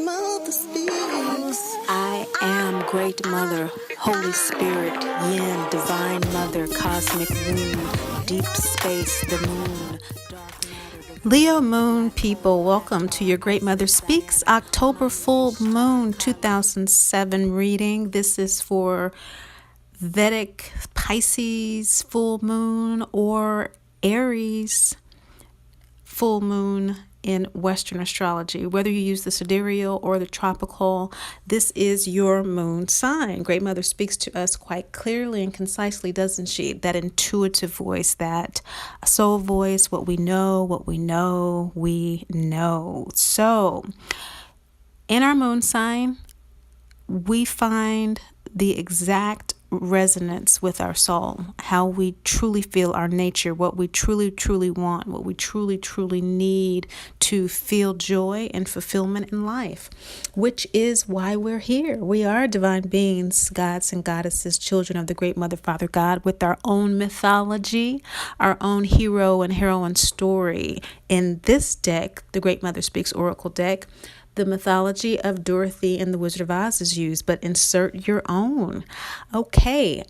mother speaks. I am Great Mother, Holy Spirit, Yin, Divine Mother, Cosmic Womb, Deep Space, the Moon, Dark Matter. Leo Moon people, welcome to your Great Mother Speaks October Full Moon 2007 reading. This is for Vedic Pisces full moon or Aries full moon in Western astrology. Whether you use the sidereal or the tropical, this is your moon sign. Great Mother speaks to us quite clearly and concisely, doesn't she? That intuitive voice, that soul voice, what we know, we know. So, in our moon sign, we find the exact resonance with our soul, how we truly feel our nature, what we truly want, what we truly need to feel joy and fulfillment in life, which is why we're here. We are divine beings, gods and goddesses, children of the Great Mother, Father God, with our own mythology, our own hero and heroine story. In this deck, the Great Mother Speaks Oracle deck, the mythology of Dorothy and the Wizard of Oz is used, but insert your own. Okay,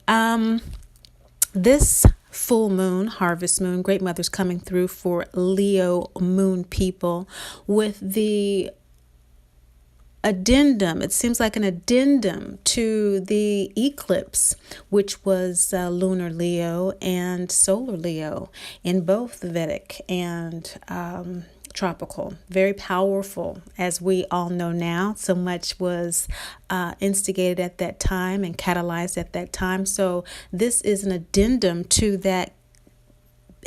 this full moon, harvest moon, Great Mother's coming through for Leo moon people with the addendum. It seems like an addendum to the eclipse, which was lunar Leo and solar Leo in both the Vedic and tropical. Very powerful, as we all know now. So much was instigated at that time and catalyzed at that time. So this is an addendum to that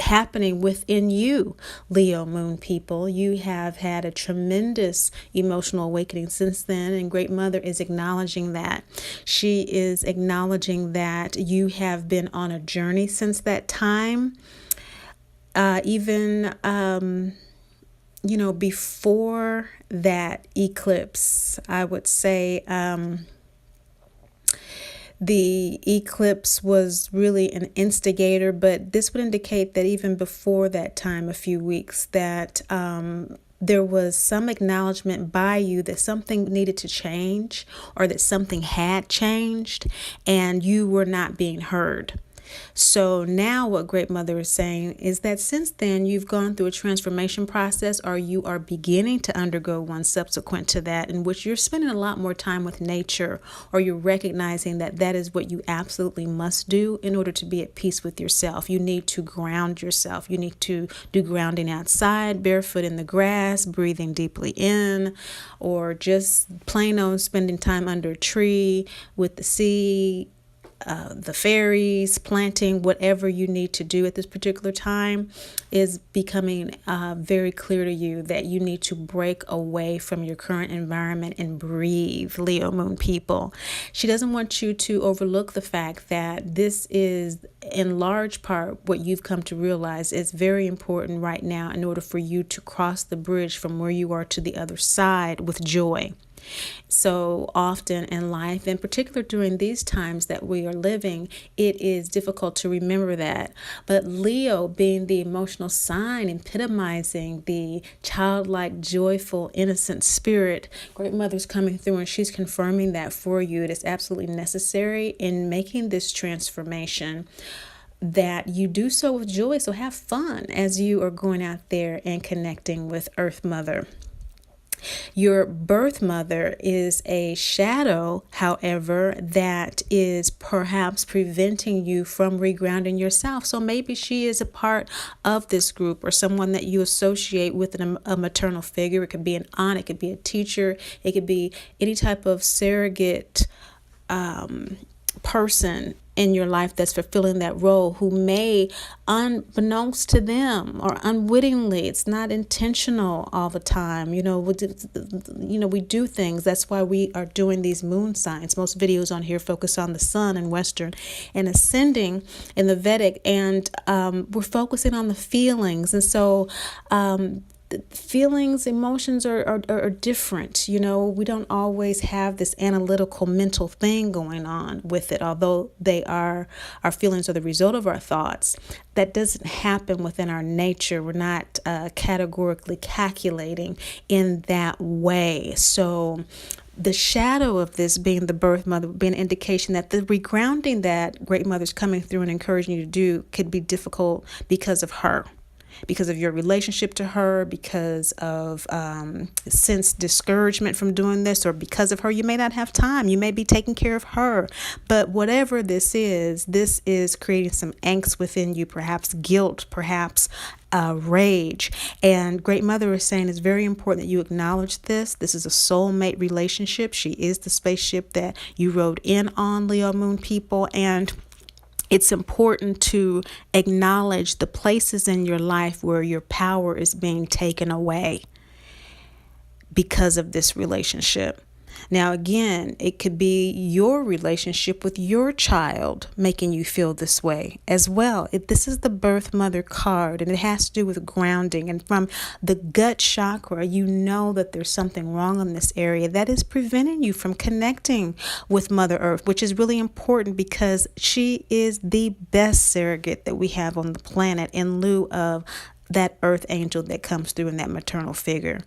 happening within you, Leo moon people. You have had a tremendous emotional awakening since then, and Great Mother is acknowledging that. She is acknowledging that you have been on a journey since that time. Before that eclipse, I would say the eclipse was really an instigator, but this would indicate that even before that time, a few weeks, that there was some acknowledgement by you that something needed to change or that something had changed and you were not being heard. So now what Great Mother is saying is that since then you've gone through a transformation process, or you are beginning to undergo one subsequent to that, in which you're spending a lot more time with nature, or you're recognizing that that is what you absolutely must do in order to be at peace with yourself. You need to ground yourself. You need to do grounding outside, barefoot in the grass, breathing deeply in, or just plain old spending time under a tree with the sea, the fairies, planting, whatever you need to do at this particular time is becoming very clear to you that you need to break away from your current environment and breathe, Leo moon people. She doesn't want you to overlook the fact that this is in large part what you've come to realize is very important right now in order for you to cross the bridge from where you are to the other side with joy. So often in life, in particular during these times that we are living, it is difficult to remember that. But Leo, being the emotional sign, epitomizing the childlike, joyful, innocent spirit, Great Mother's coming through and she's confirming that for you. It is absolutely necessary in making this transformation that you do so with joy. So have fun as you are going out there and connecting with Earth Mother. Your birth mother is a shadow, however, that is perhaps preventing you from regrounding yourself. So maybe she is a part of this group or someone that you associate with a maternal figure. It could be an aunt, it could be a teacher, it could be any type of surrogate person in your life that's fulfilling that role, who may, unbeknownst to them or unwittingly, it's not intentional all the time. We do things. That's why we are doing these moon signs. Most videos on here focus on the sun in Western and ascending in the Vedic, and we're focusing on the feelings. And so feelings, emotions are different. We don't always have this analytical mental thing going on with it, although our feelings are the result of our thoughts. That doesn't happen within our nature. We're not categorically calculating in that way. So the shadow of this being the birth mother would be an indication that the regrounding that Great Mother's coming through and encouraging you to do could be difficult because of her, because of your relationship to her, because of sense discouragement from doing this, or because of her. You may not have time. You may be taking care of her. But whatever this is creating some angst within you, perhaps guilt, perhaps rage. And Great Mother is saying it's very important that you acknowledge this. This is a soulmate relationship. She is the spaceship that you rode in on, Leo Moon people. And it's important to acknowledge the places in your life where your power is being taken away because of this relationship. Now, again, it could be your relationship with your child making you feel this way as well. This is the birth mother card, and it has to do with grounding. And from the gut chakra, you know that there's something wrong in this area that is preventing you from connecting with Mother Earth, which is really important because she is the best surrogate that we have on the planet in lieu of that earth angel that comes through in that maternal figure.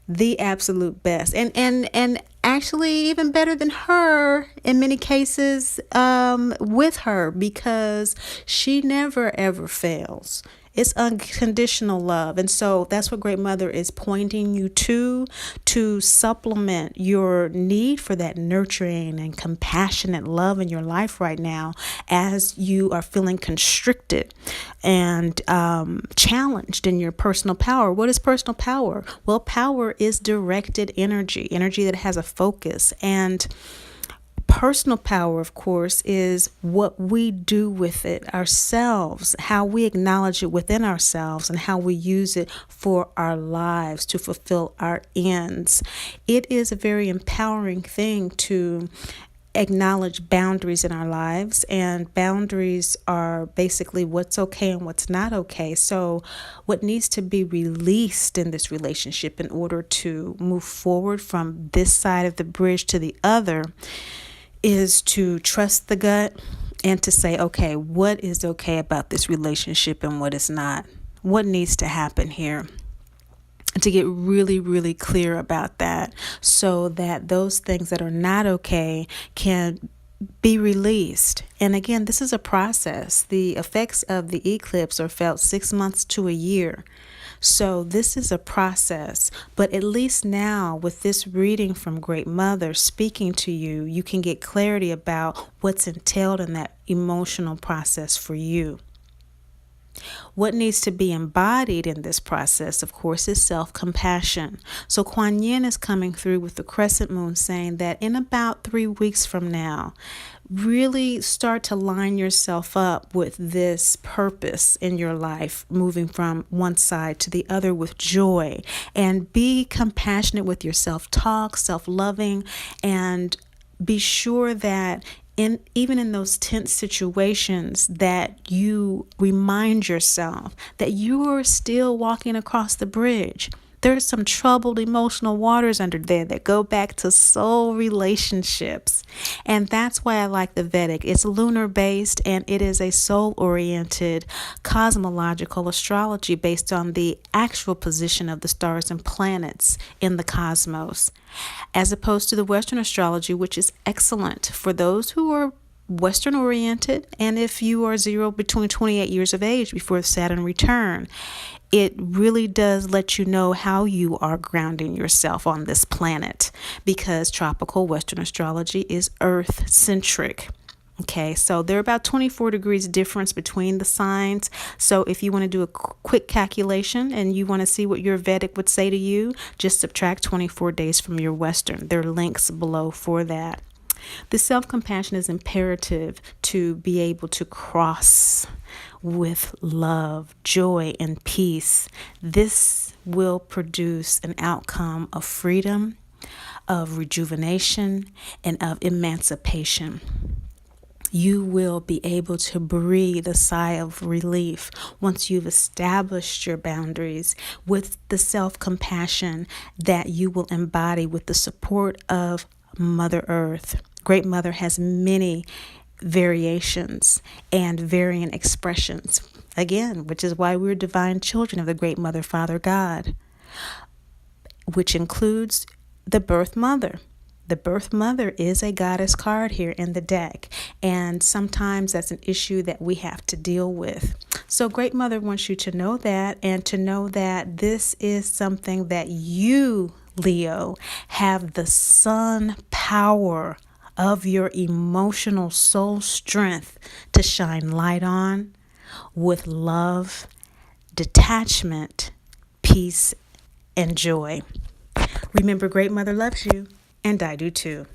The absolute best, and actually even better than her in many cases, with her, because she never ever fails. It's unconditional love. And so that's what Great Mother is pointing you to supplement your need for that nurturing and compassionate love in your life right now, as you are feeling constricted and challenged in your personal power. What is personal power? Well, power is directed energy that has a focus. And personal power, of course, is what we do with it ourselves, how we acknowledge it within ourselves, and how we use it for our lives to fulfill our ends. It is a very empowering thing to acknowledge boundaries in our lives, and boundaries are basically what's okay and what's not okay. So what needs to be released in this relationship in order to move forward from this side of the bridge to the other is to trust the gut and to say, okay, what is okay about this relationship and what is not? What needs to happen here? And to get really, really clear about that, so that those things that are not okay can be released. And again, this is a process. The effects of the eclipse are felt 6 months to a year. So this is a process, but at least now with this reading from Great Mother speaking to you, you can get clarity about what's entailed in that emotional process for you. What needs to be embodied in this process, of course, is self-compassion. So Kuan Yin is coming through with the crescent moon saying that in about 3 weeks from now, really start to line yourself up with this purpose in your life, moving from one side to the other with joy, and be compassionate with yourself. Talk self-loving, and be sure that even in those tense situations, that you remind yourself that you are still walking across the bridge. There's some troubled emotional waters under there that go back to soul relationships. And that's why I like the Vedic. It's lunar based, and it is a soul oriented cosmological astrology based on the actual position of the stars and planets in the cosmos, as opposed to the Western astrology, which is excellent for those who are Western oriented, and if you are zero between 28 years of age before Saturn return. It really does let you know how you are grounding yourself on this planet, because tropical Western astrology is Earth centric. Okay, so there are about 24 degrees difference between the signs. So if you want to do a quick calculation and you want to see what your Vedic would say to you, just subtract 24 days from your Western. There are links below for that. The self-compassion is imperative to be able to cross with love, joy, and peace. This will produce an outcome of freedom, of rejuvenation, and of emancipation. You will be able to breathe a sigh of relief once you've established your boundaries with the self-compassion that you will embody with the support of Mother Earth. Great Mother has many variations and varying expressions. Again, which is why we're divine children of the Great Mother, Father God, which includes the birth mother. The birth mother is a goddess card here in the deck, and sometimes that's an issue that we have to deal with. So Great Mother wants you to know that, and to know that this is something that you, Leo, have the sun power of your emotional soul strength to shine light on with love, detachment, peace, and joy. Remember, Great Mother loves you, and I do too.